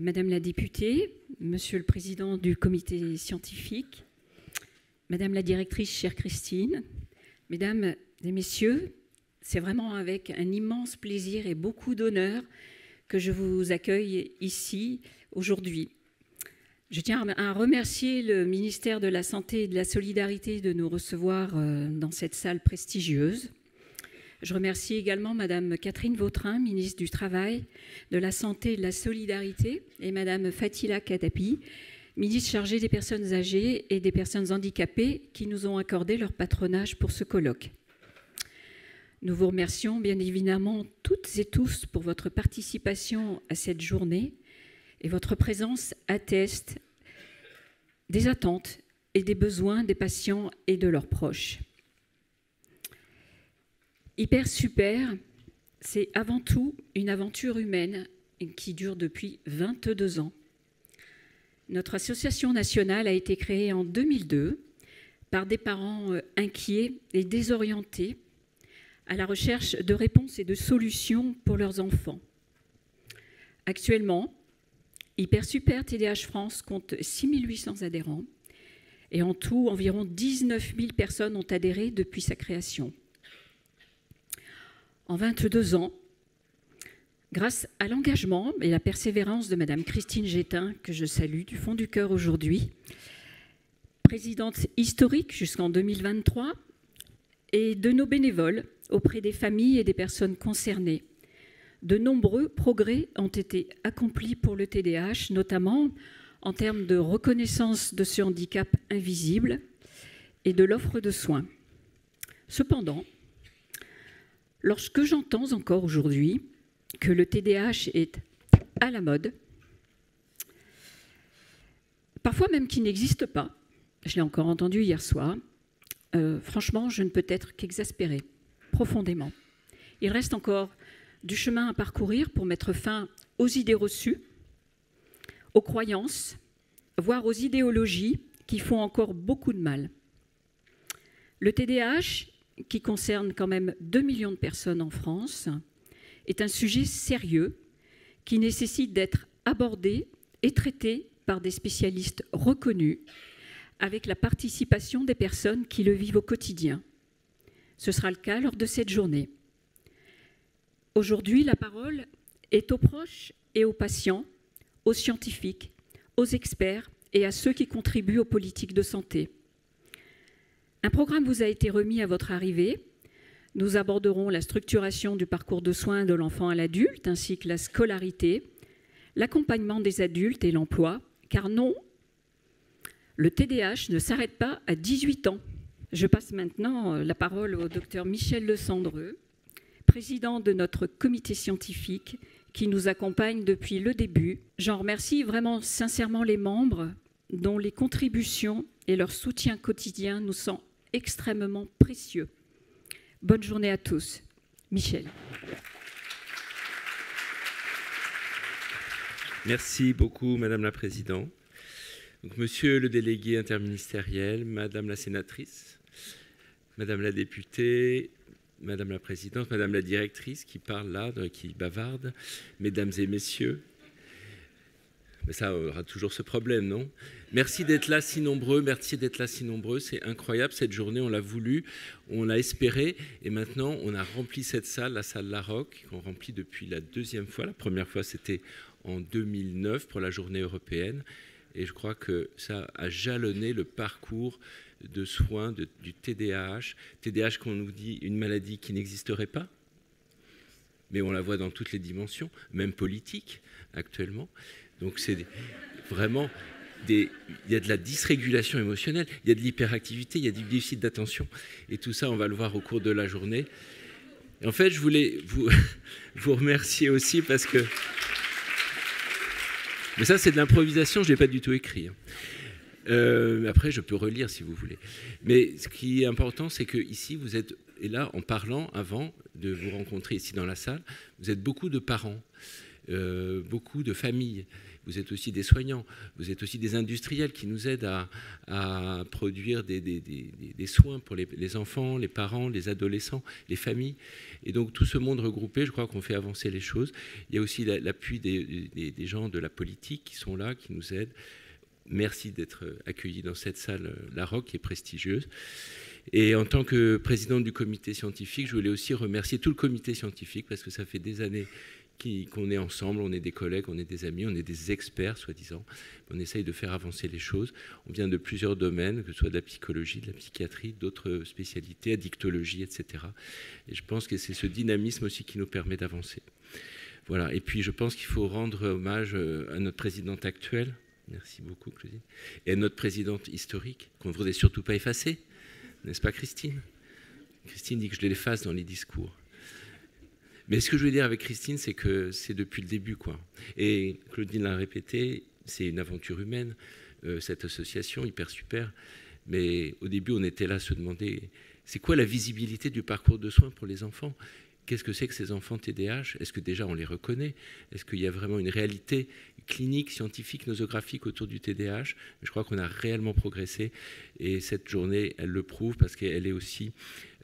Madame la députée, Monsieur le Président du comité scientifique, Madame la directrice, chère Christine, Mesdames et Messieurs, c'est vraiment avec un immense plaisir et beaucoup d'honneur que je vous accueille ici aujourd'hui. Je tiens à remercier le ministère de la Santé et de la Solidarité de nous recevoir dans cette salle prestigieuse. Je remercie également Madame Catherine Vautrin, ministre du Travail, de la Santé et de la Solidarité, et Madame Fatila Kadapi, ministre chargée des personnes âgées et des personnes handicapées, qui nous ont accordé leur patronage pour ce colloque. Nous vous remercions bien évidemment toutes et tous pour votre participation à cette journée, et votre présence atteste des attentes et des besoins des patients et de leurs proches. Hyper Super, c'est avant tout une aventure humaine qui dure depuis 22 ans. Notre association nationale a été créée en 2002 par des parents inquiets et désorientés à la recherche de réponses et de solutions pour leurs enfants. Actuellement, Hyper Super TDAH France compte 6 800 adhérents et en tout, environ 19 000 personnes ont adhéré depuis sa création. En 22 ans, grâce à l'engagement et la persévérance de Madame Christine Gétin, que je salue du fond du cœur aujourd'hui, présidente historique jusqu'en 2023, et de nos bénévoles auprès des familles et des personnes concernées, de nombreux progrès ont été accomplis pour le TDAH, notamment en termes de reconnaissance de ce handicap invisible et de l'offre de soins. Cependant, lorsque j'entends encore aujourd'hui que le TDAH est à la mode, parfois même qu'il n'existe pas, je l'ai encore entendu hier soir, franchement, je ne peux être qu'exaspérée, profondément. Il reste encore du chemin à parcourir pour mettre fin aux idées reçues, aux croyances, voire aux idéologies qui font encore beaucoup de mal. Le TDAH, qui concerne quand même 2 millions de personnes en France, est un sujet sérieux qui nécessite d'être abordé et traité par des spécialistes reconnus avec la participation des personnes qui le vivent au quotidien. Ce sera le cas lors de cette journée. Aujourd'hui, la parole est aux proches et aux patients, aux scientifiques, aux experts et à ceux qui contribuent aux politiques de santé. Un programme vous a été remis à votre arrivée. Nous aborderons la structuration du parcours de soins de l'enfant à l'adulte, ainsi que la scolarité, l'accompagnement des adultes et l'emploi, car non, le TDAH ne s'arrête pas à 18 ans. Je passe maintenant la parole au docteur Michel Le Cendreux, président de notre comité scientifique, qui nous accompagne depuis le début. J'en remercie vraiment sincèrement les membres, dont les contributions et leur soutien quotidien nous sont extrêmement précieux. Bonne journée à tous. Michel. Merci beaucoup, Madame la Présidente. Donc, Monsieur le délégué interministériel, Madame la sénatrice, Madame la députée, Madame la Présidente, Madame la directrice qui parle là, qui bavarde, Mesdames et Messieurs. Mais ça, on aura toujours ce problème, non? Merci d'être là si nombreux, merci d'être là si nombreux. C'est incroyable, cette journée, on l'a voulu, on l'a espéré, et maintenant, on a rempli cette salle, la salle Larocque, qu'on remplit depuis la deuxième fois. La première fois, c'était en 2009 pour la journée européenne, et je crois que ça a jalonné le parcours de soins du TDAH. TDAH, qu'on nous dit, une maladie qui n'existerait pas, mais on la voit dans toutes les dimensions, même politiques, actuellement. Donc c'est vraiment il y a de la dysrégulation émotionnelle, il y a de l'hyperactivité, il y a du déficit d'attention. Et tout ça, on va le voir au cours de la journée. Et en fait, je voulais vous remercier aussi parce que... Mais ça, c'est de l'improvisation, je ne l'ai pas du tout écrit. Après, je peux relire si vous voulez. Mais ce qui est important, c'est que ici, vous êtes... Et là, en parlant, avant de vous rencontrer ici dans la salle, vous êtes beaucoup de parents. beaucoup de familles. Vous êtes aussi des soignants, vous êtes aussi des industriels qui nous aident à produire des soins pour les enfants, les parents, les adolescents, les familles. Et donc tout ce monde regroupé, je crois qu'on fait avancer les choses. Il y a aussi l'appui des gens de la politique qui sont là, qui nous aident. Merci d'être accueillis dans cette salle Larocque qui est prestigieuse. Et en tant que présidente du comité scientifique, je voulais aussi remercier tout le comité scientifique parce que ça fait des années qu'on est ensemble, on est des collègues, on est des amis, on est des experts, soi-disant. On essaye de faire avancer les choses. On vient de plusieurs domaines, que ce soit de la psychologie, de la psychiatrie, d'autres spécialités, addictologie, etc. Et je pense que c'est ce dynamisme aussi qui nous permet d'avancer. Voilà. Et puis, je pense qu'il faut rendre hommage à notre présidente actuelle. Merci beaucoup, Claudine. Et à notre présidente historique, qu'on ne voudrait surtout pas effacer. N'est-ce pas, Christine? Christine dit que je l'efface dans les discours. Mais ce que je veux dire avec Christine, c'est que c'est depuis le début, quoi. Et Claudine l'a répété, c'est une aventure humaine, cette association hyper super. Mais au début, on était là à se demander, c'est quoi la visibilité du parcours de soins pour les enfants? Qu'est-ce que c'est que ces enfants TDAH? Est-ce que déjà on les reconnaît? Est-ce qu'il y a vraiment une réalité clinique, scientifique, nosographique autour du TDAH? Je crois qu'on a réellement progressé et cette journée, elle le prouve parce qu'elle est aussi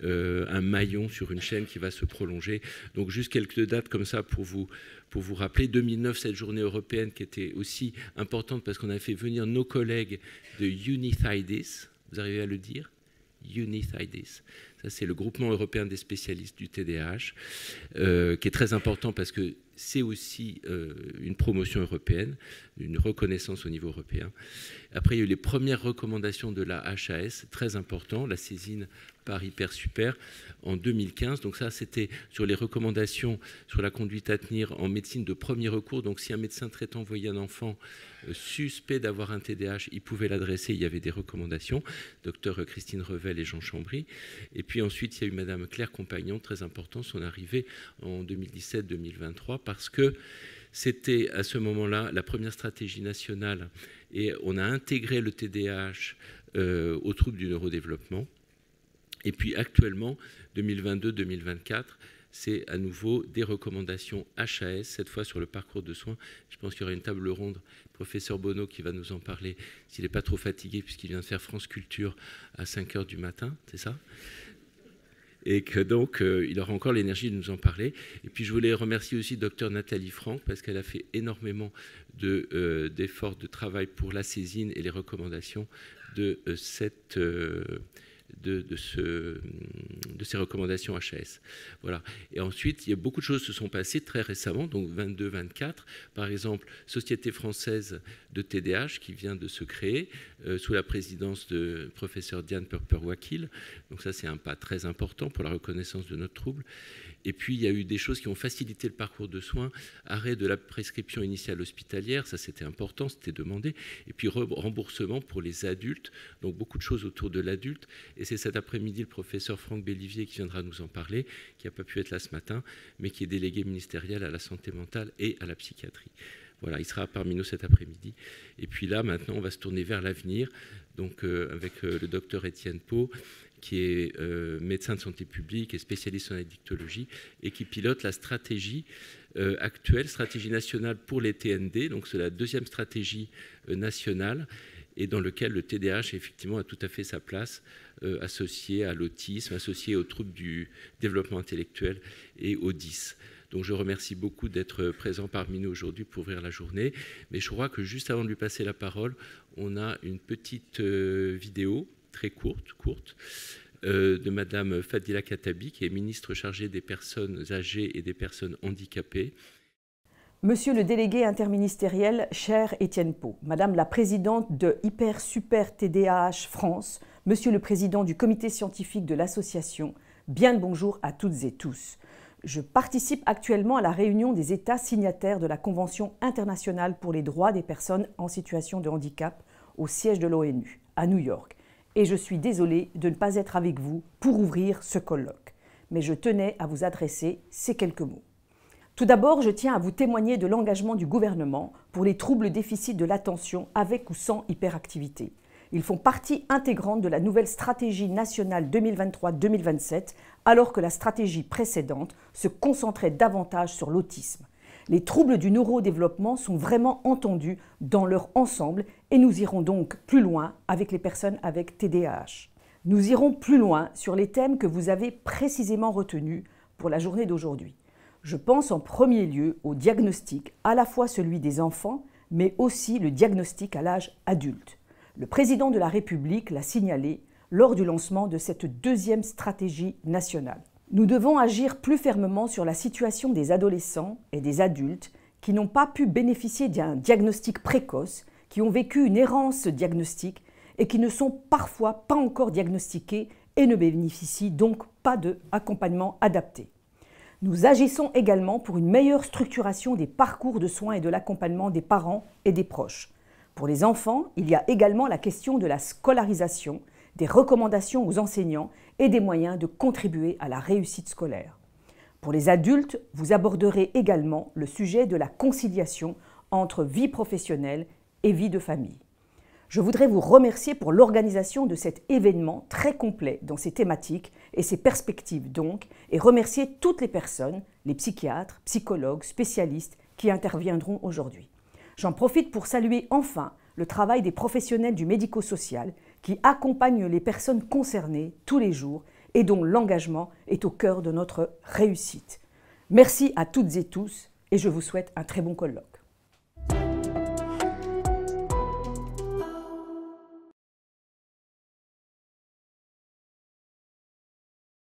un maillon sur une chaîne qui va se prolonger. Donc juste quelques dates comme ça pour vous rappeler. 2009, cette journée européenne qui était aussi importante parce qu'on a fait venir nos collègues de Unithidis. Vous arrivez à le dire? Unithidis. Ça, c'est le groupement européen des spécialistes du TDAH, qui est très important parce que c'est aussi une promotion européenne, une reconnaissance au niveau européen. Après, il y a eu les premières recommandations de la HAS, très important, la saisine par Hyper Super en 2015. Donc ça, c'était sur les recommandations sur la conduite à tenir en médecine de premier recours. Donc si un médecin traitant voyait un enfant suspect d'avoir un TDAH, il pouvait l'adresser, il y avait des recommandations. Docteur Christine Revel et Jean Chambry. Et puis ensuite, il y a eu Madame Claire Compagnon, très important, son arrivée en 2017-2023, parce que c'était à ce moment-là la première stratégie nationale et on a intégré le TDAH aux troubles du neurodéveloppement. Et puis actuellement, 2022-2024, c'est à nouveau des recommandations HAS, cette fois sur le parcours de soins. Je pense qu'il y aura une table ronde, professeur Bonneau qui va nous en parler, s'il n'est pas trop fatigué, puisqu'il vient de faire France Culture à 5h du matin, c'est ça ? Et que donc, il aura encore l'énergie de nous en parler. Et puis, je voulais remercier aussi Dr Nathalie Franck, parce qu'elle a fait énormément d'efforts de travail pour la saisine et les recommandations de ces recommandations HAS. Voilà. Et ensuite, il y a beaucoup de choses qui se sont passées très récemment, donc 22-24. Par exemple, Société française de TDAH qui vient de se créer sous la présidence de professeur Diane Purper-Wakil. Donc ça, c'est un pas très important pour la reconnaissance de notre trouble. Et puis, il y a eu des choses qui ont facilité le parcours de soins, arrêt de la prescription initiale hospitalière, ça c'était important, c'était demandé, et puis remboursement pour les adultes, donc beaucoup de choses autour de l'adulte. Et c'est cet après-midi le professeur Franck Bellivier qui viendra nous en parler, qui n'a pas pu être là ce matin, mais qui est délégué ministériel à la santé mentale et à la psychiatrie. Voilà, il sera parmi nous cet après-midi. Et puis là, maintenant, on va se tourner vers l'avenir, donc avec le docteur Étienne Pau, qui est médecin de santé publique et spécialiste en addictologie, et qui pilote la stratégie actuelle, stratégie nationale pour les TND, donc c'est la deuxième stratégie nationale, et dans lequel le TDAH, effectivement, a tout à fait sa place, associé à l'autisme, associé aux troubles du développement intellectuel et au 10. Donc je remercie beaucoup d'être présent parmi nous aujourd'hui pour ouvrir la journée. Mais je crois que juste avant de lui passer la parole, on a une petite vidéo, très courte, de Madame Fadila Khattabi, qui est ministre chargée des personnes âgées et des personnes handicapées. Monsieur le délégué interministériel, cher Étienne Pau, Madame la présidente de Hyper Super TDAH France, Monsieur le président du comité scientifique de l'association, bien le bonjour à toutes et tous. Je participe actuellement à la réunion des États signataires de la Convention internationale pour les droits des personnes en situation de handicap au siège de l'ONU, à New York. Et je suis désolée de ne pas être avec vous pour ouvrir ce colloque. Mais je tenais à vous adresser ces quelques mots. Tout d'abord, je tiens à vous témoigner de l'engagement du gouvernement pour les troubles déficits de l'attention avec ou sans hyperactivité. Ils font partie intégrante de la nouvelle stratégie nationale 2023-2027, alors que la stratégie précédente se concentrait davantage sur l'autisme. Les troubles du neurodéveloppement sont vraiment entendus dans leur ensemble et nous irons donc plus loin avec les personnes avec TDAH. Nous irons plus loin sur les thèmes que vous avez précisément retenus pour la journée d'aujourd'hui. Je pense en premier lieu au diagnostic, à la fois celui des enfants, mais aussi le diagnostic à l'âge adulte. Le président de la République l'a signalé lors du lancement de cette deuxième stratégie nationale. Nous devons agir plus fermement sur la situation des adolescents et des adultes qui n'ont pas pu bénéficier d'un diagnostic précoce, qui ont vécu une errance diagnostique et qui ne sont parfois pas encore diagnostiqués et ne bénéficient donc pas d'accompagnement adapté. Nous agissons également pour une meilleure structuration des parcours de soins et de l'accompagnement des parents et des proches. Pour les enfants, il y a également la question de la scolarisation, des recommandations aux enseignants et des moyens de contribuer à la réussite scolaire. Pour les adultes, vous aborderez également le sujet de la conciliation entre vie professionnelle et vie de famille. Je voudrais vous remercier pour l'organisation de cet événement très complet dans ses thématiques et ses perspectives donc, et remercier toutes les personnes, les psychiatres, psychologues, spécialistes qui interviendront aujourd'hui. J'en profite pour saluer enfin le travail des professionnels du médico-social qui accompagnent les personnes concernées tous les jours et dont l'engagement est au cœur de notre réussite. Merci à toutes et tous et je vous souhaite un très bon colloque.